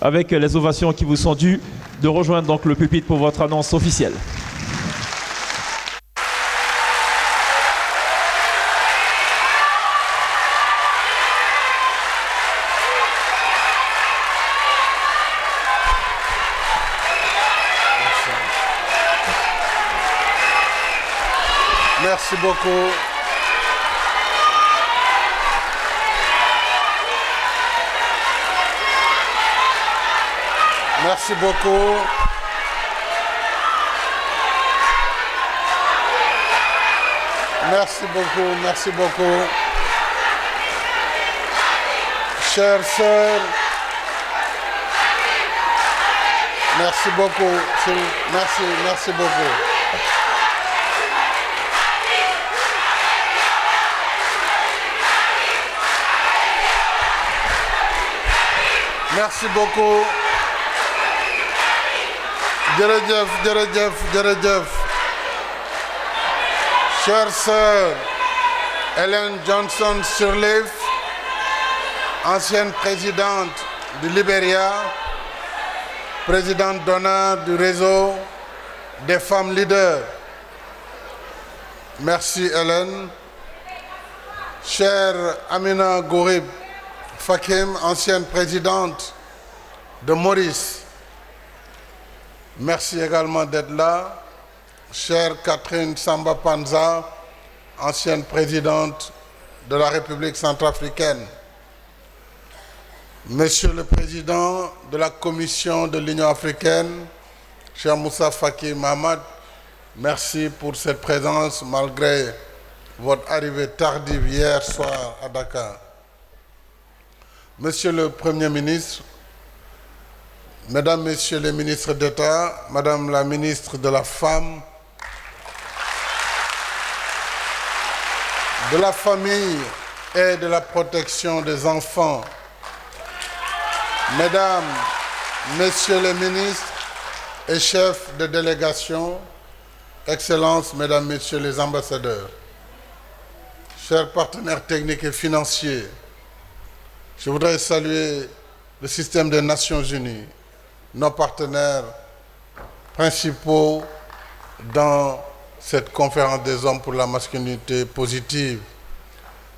Avec les ovations qui vous sont dues, de rejoindre donc le pupitre pour votre annonce officielle. Merci beaucoup. Merci beaucoup. Merci beaucoup, merci beaucoup. Chères sœurs, merci beaucoup. Merci beaucoup. Merci beaucoup. Jërëjëf. Chère sœur Ellen Johnson Sirleaf, ancienne présidente du Libéria, présidente d'honneur du réseau des femmes leaders. Merci Hélène. Chère Amina Gourib Fakim, ancienne présidente de Maurice. Merci également d'être là. Chère Catherine Samba Panza, ancienne présidente de la République centrafricaine. Monsieur le Président de la Commission de l'Union africaine, cher Moussa Faki Mahamad, merci pour cette présence malgré votre arrivée tardive hier soir à Dakar. Monsieur le Premier ministre, Mesdames, Messieurs les ministres d'État, Madame la ministre de la Femme, de la Famille et de la Protection des Enfants, Mesdames, Messieurs les ministres et chefs de délégation, Excellences, Mesdames, Messieurs les ambassadeurs, chers partenaires techniques et financiers, je voudrais saluer le système des Nations Unies, nos partenaires principaux dans cette conférence des hommes pour la masculinité positive.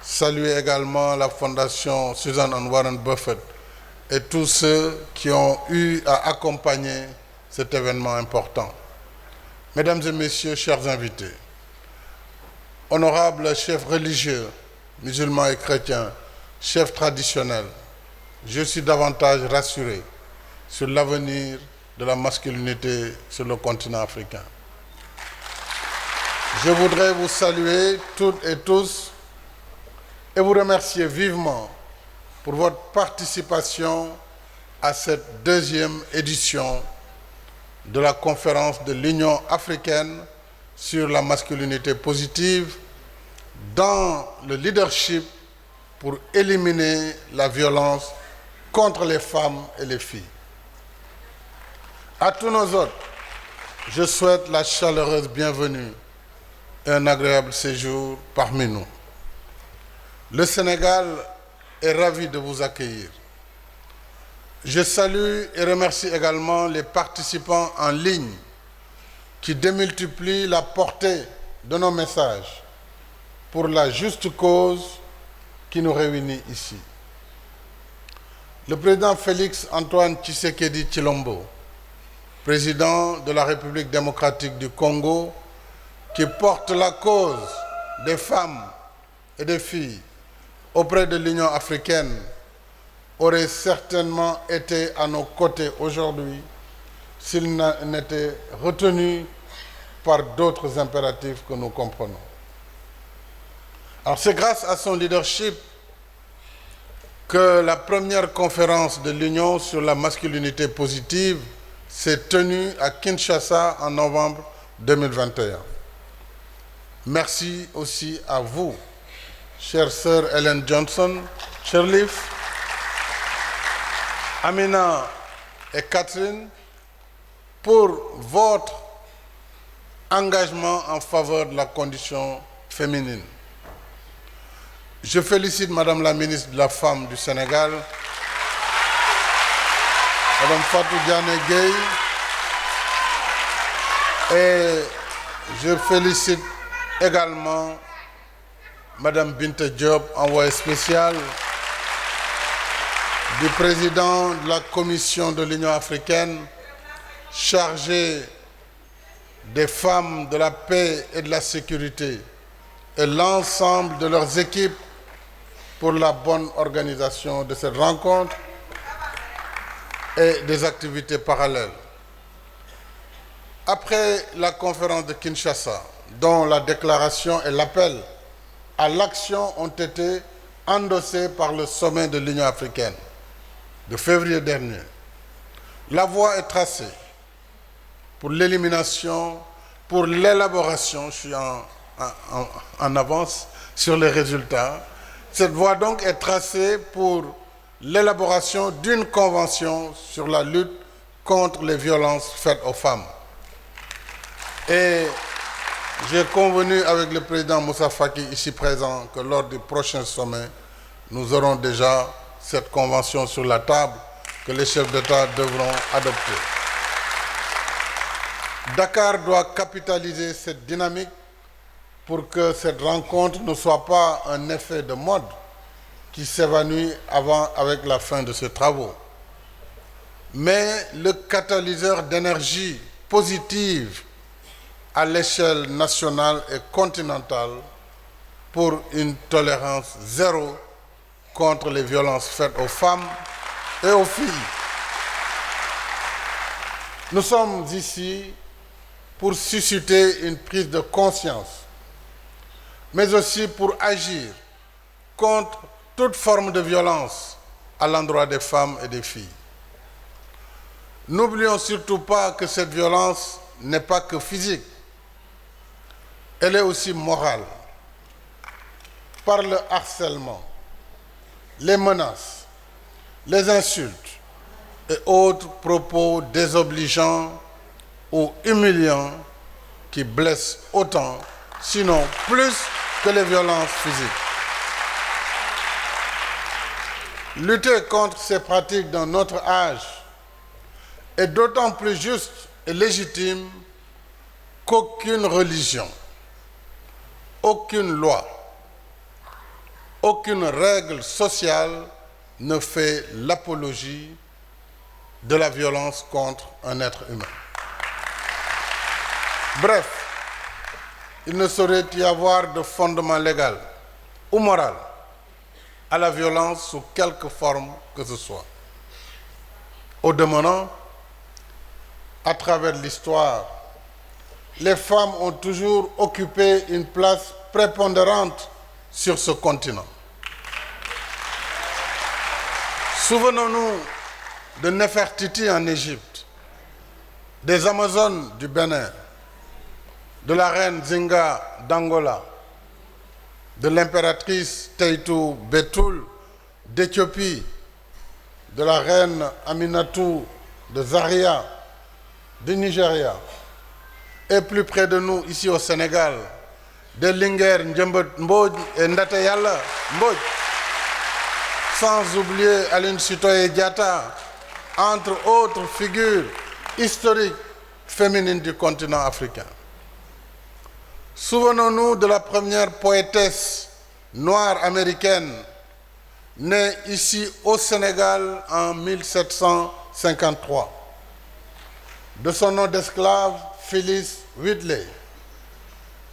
Saluer également la Fondation Susan and Warren Buffett et tous ceux qui ont eu à accompagner cet événement important. Mesdames et messieurs, chers invités, honorables chefs religieux, musulmans et chrétiens, chefs traditionnels, je suis davantage rassuré sur l'avenir de la masculinité sur le continent africain. Je voudrais vous saluer toutes et tous et vous remercier vivement pour votre participation à cette deuxième édition de la conférence de l'Union africaine sur la masculinité positive dans le leadership pour éliminer la violence contre les femmes et les filles. À tous nos hôtes, je souhaite la chaleureuse bienvenue et un agréable séjour parmi nous. Le Sénégal est ravi de vous accueillir. Je salue et remercie également les participants en ligne qui démultiplient la portée de nos messages pour la juste cause qui nous réunit ici. Le président Félix Antoine Tshisekedi Tshilombo, président de la République démocratique du Congo, qui porte la cause des femmes et des filles auprès de l'Union africaine, aurait certainement été à nos côtés aujourd'hui s'il n'était retenu par d'autres impératifs que nous comprenons. Alors c'est grâce à son leadership que la première conférence de l'Union sur la masculinité positive s'est tenue à Kinshasa en novembre 2021. Merci aussi à vous, chère sœur Ellen Johnson Sirleaf, Amina et Catherine, pour votre engagement en faveur de la condition féminine. Je félicite Madame la ministre de la Femme du Sénégal, Madame Fatou Diané Gueye, et je félicite également Madame Binta Diop, envoyée spéciale du président de la Commission de l'Union africaine chargée des femmes, de la paix et de la sécurité, et l'ensemble de leurs équipes pour la bonne organisation de cette rencontre et des activités parallèles. Après la conférence de Kinshasa, dont la déclaration et l'appel à l'action ont été endossés par le sommet de l'Union africaine de février dernier, la voie est tracée pour l'élimination, pour l'élaboration, je suis en avance sur les résultats. Cette voie donc est tracée pour l'élaboration d'une convention sur la lutte contre les violences faites aux femmes. Et j'ai convenu avec le président Moussa Faki, ici présent, que lors du prochain sommet, nous aurons déjà cette convention sur la table que les chefs d'État devront adopter. Dakar doit capitaliser cette dynamique pour que cette rencontre ne soit pas un effet de mode qui s'évanouit avec la fin de ces travaux, mais le catalyseur d'énergie positive à l'échelle nationale et continentale pour une tolérance zéro contre les violences faites aux femmes et aux filles. Nous sommes ici pour susciter une prise de conscience, mais aussi pour agir contre toute forme de violence à l'endroit des femmes et des filles. N'oublions surtout pas que cette violence n'est pas que physique, elle est aussi morale, par le harcèlement, les menaces, les insultes et autres propos désobligeants ou humiliants qui blessent autant, sinon plus que les violences physiques. Lutter contre ces pratiques dans notre âge est d'autant plus juste et légitime qu'aucune religion, aucune loi, aucune règle sociale ne fait l'apologie de la violence contre un être humain. Bref, il ne saurait y avoir de fondement légal ou moral à la violence sous quelque forme que ce soit. Au demeurant, à travers l'histoire, les femmes ont toujours occupé une place prépondérante sur ce continent. Souvenons-nous de Nefertiti en Égypte, des Amazones du Bénin, de la reine Zinga d'Angola, de l'impératrice Teitu Betul d'Éthiopie, de la reine Aminatou de Zaria, du Nigeria, et plus près de nous, ici au Sénégal, de Linguère Ndjembet Mbodj et Ndate Yalla Mbodj, sans oublier Aline Sitoé Diatta, entre autres figures historiques féminines du continent africain. Souvenons-nous de la première poétesse noire américaine, née ici au Sénégal en 1753. De son nom d'esclave, Phyllis Wheatley.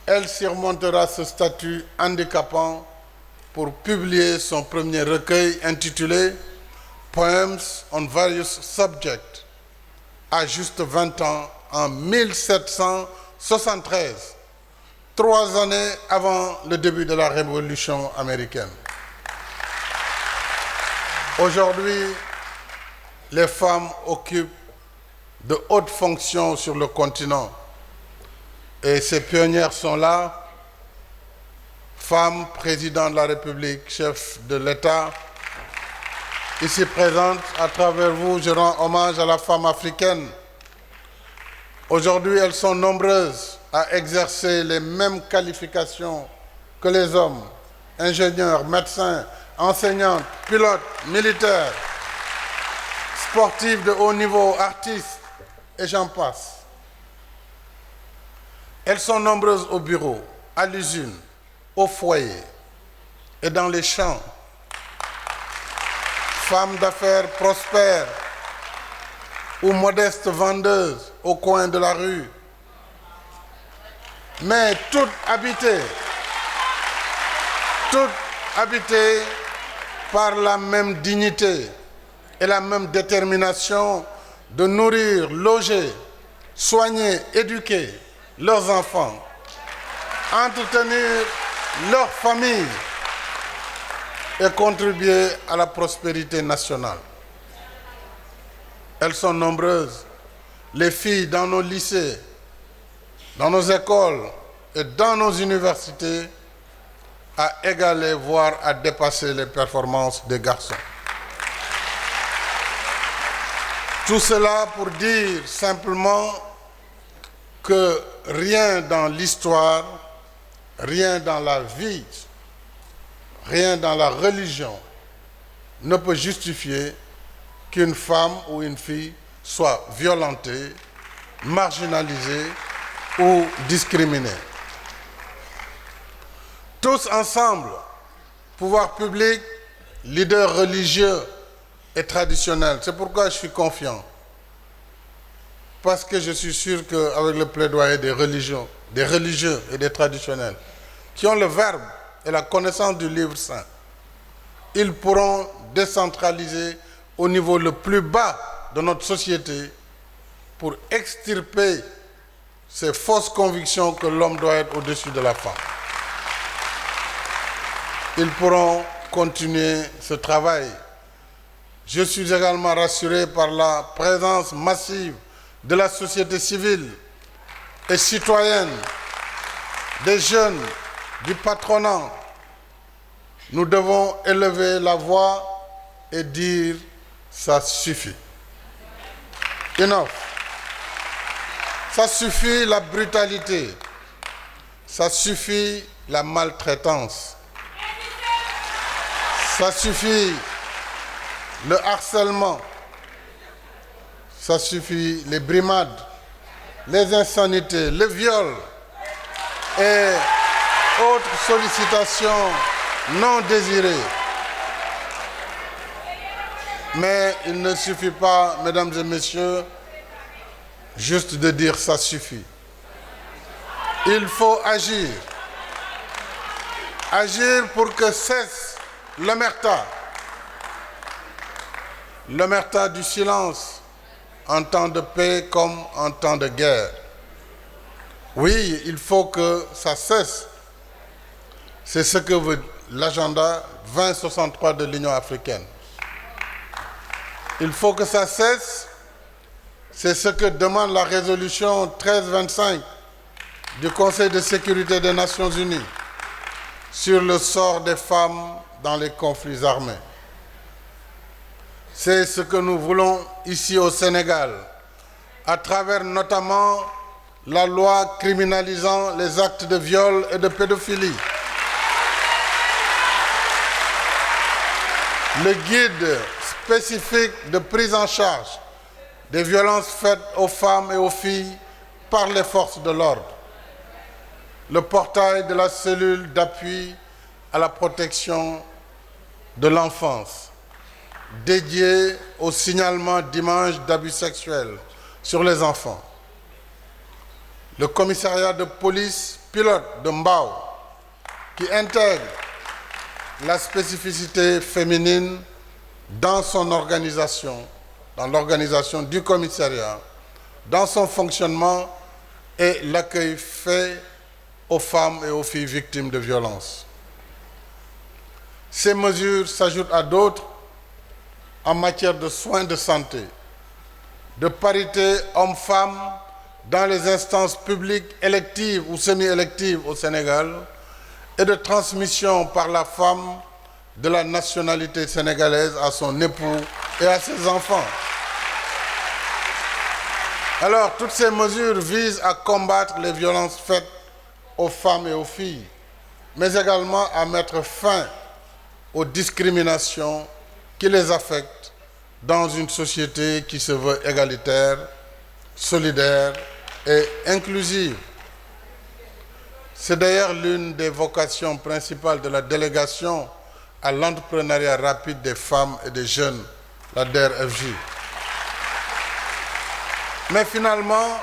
Elle surmontera ce statut handicapant pour publier son premier recueil intitulé Poems on Various Subjects à juste 20 ans en 1773, 3 années avant le début de la Révolution américaine. Aujourd'hui, les femmes occupent de hautes fonctions sur le continent et ces pionnières sont là. Femmes, président de la République, chef de l'État, ici présentes, à travers vous, je rends hommage à la femme africaine. Aujourd'hui, elles sont nombreuses à exercer les mêmes qualifications que les hommes ingénieurs, médecins, enseignantes, pilotes, militaires, sportifs de haut niveau, artistes, et j'en passe. Elles sont nombreuses au bureau, à l'usine, au foyer et dans les champs. Femmes d'affaires prospères ou modestes vendeuses au coin de la rue, mais toutes habitées par la même dignité et la même détermination de nourrir, loger, soigner, éduquer leurs enfants, entretenir leur famille et contribuer à la prospérité nationale. Elles sont nombreuses, les filles dans nos lycées, dans nos écoles et dans nos universités, à égaler, voire à dépasser les performances des garçons. Tout cela pour dire simplement que rien dans l'histoire, rien dans la vie, rien dans la religion ne peut justifier qu'une femme ou une fille soit violentée, marginalisée ou discriminée. Tous ensemble, pouvoir public, leaders religieux et traditionnels. C'est pourquoi je suis confiant. Parce que je suis sûr qu'avec le plaidoyer des religieux et des traditionnels, qui ont le verbe et la connaissance du livre saint, ils pourront décentraliser au niveau le plus bas de notre société pour extirper ces fausses convictions que l'homme doit être au-dessus de la femme. Ils pourront continuer ce travail. Je suis également rassuré par la présence massive de la société civile et citoyenne, des jeunes, du patronat. Nous devons élever la voix et dire « ça suffit ». Enough. Ça suffit la brutalité. Ça suffit la maltraitance. Ça suffit le harcèlement. Ça suffit les brimades, les insanités, le viol et autres sollicitations non désirées. Mais il ne suffit pas, mesdames et messieurs, juste de dire ça suffit. Il faut agir. Agir pour que cesse l'omerta. L'omerta du silence en temps de paix comme en temps de guerre. Oui, il faut que ça cesse. C'est ce que veut l'agenda 2063 de l'Union africaine. Il faut que ça cesse. C'est ce que demande la résolution 1325 du Conseil de sécurité des Nations Unies sur le sort des femmes dans les conflits armés. C'est ce que nous voulons ici au Sénégal, à travers notamment la loi criminalisant les actes de viol et de pédophilie, le guide spécifique de prise en charge des violences faites aux femmes et aux filles par les forces de l'ordre, le portail de la cellule d'appui à la protection de l'enfance, dédié au signalement d'images d'abus sexuels sur les enfants, le commissariat de police pilote de Mbao, qui intègre la spécificité féminine dans son organisation, dans l'organisation du commissariat, dans son fonctionnement et l'accueil fait aux femmes et aux filles victimes de violences. Ces mesures s'ajoutent à d'autres en matière de soins de santé, de parité hommes-femmes dans les instances publiques électives ou semi-électives au Sénégal et de transmission par la femme de la nationalité sénégalaise à son époux et à ses enfants. Alors, toutes ces mesures visent à combattre les violences faites aux femmes et aux filles, mais également à mettre fin aux discriminations qui les affectent dans une société qui se veut égalitaire, solidaire et inclusive. C'est d'ailleurs l'une des vocations principales de la délégation à l'entrepreneuriat rapide des femmes et des jeunes, la DER/FJ. Mais finalement,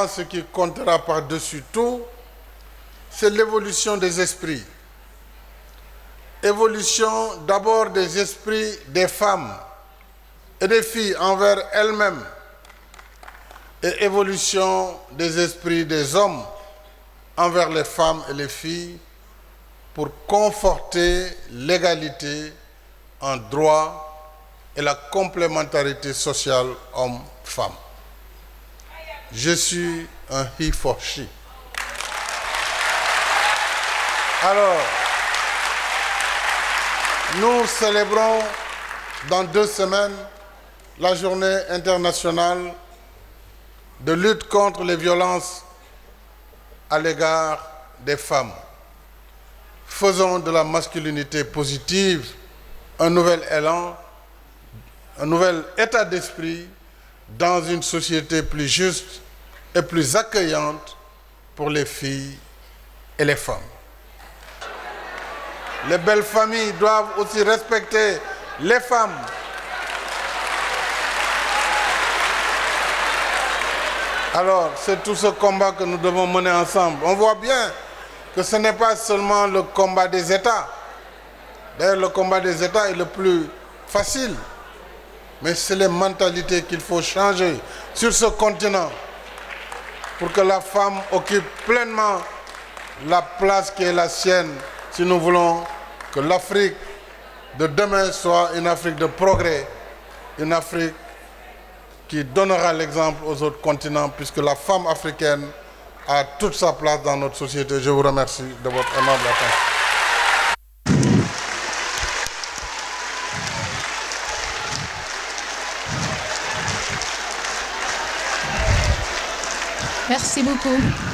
ce qui comptera par-dessus tout, c'est l'évolution des esprits. Évolution d'abord des esprits des femmes et des filles envers elles-mêmes, et évolution des esprits des hommes envers les femmes et les filles pour conforter l'égalité en droit et la complémentarité sociale homme-femme. Je suis un he for she. Alors, nous célébrons dans 2 semaines la journée internationale de lutte contre les violences à l'égard des femmes. Faisons de la masculinité positive un nouvel élan, un nouvel état d'esprit dans une société plus juste et plus accueillante pour les filles et les femmes. Les belles familles doivent aussi respecter les femmes. Alors, c'est tout ce combat que nous devons mener ensemble. On voit bien que ce n'est pas seulement le combat des États. D'ailleurs, le combat des États est le plus facile. Mais c'est les mentalités qu'il faut changer sur ce continent pour que la femme occupe pleinement la place qui est la sienne si nous voulons que l'Afrique de demain soit une Afrique de progrès, une Afrique qui donnera l'exemple aux autres continents, puisque la femme africaine a toute sa place dans notre société. Je vous remercie de votre aimable attention. Merci beaucoup.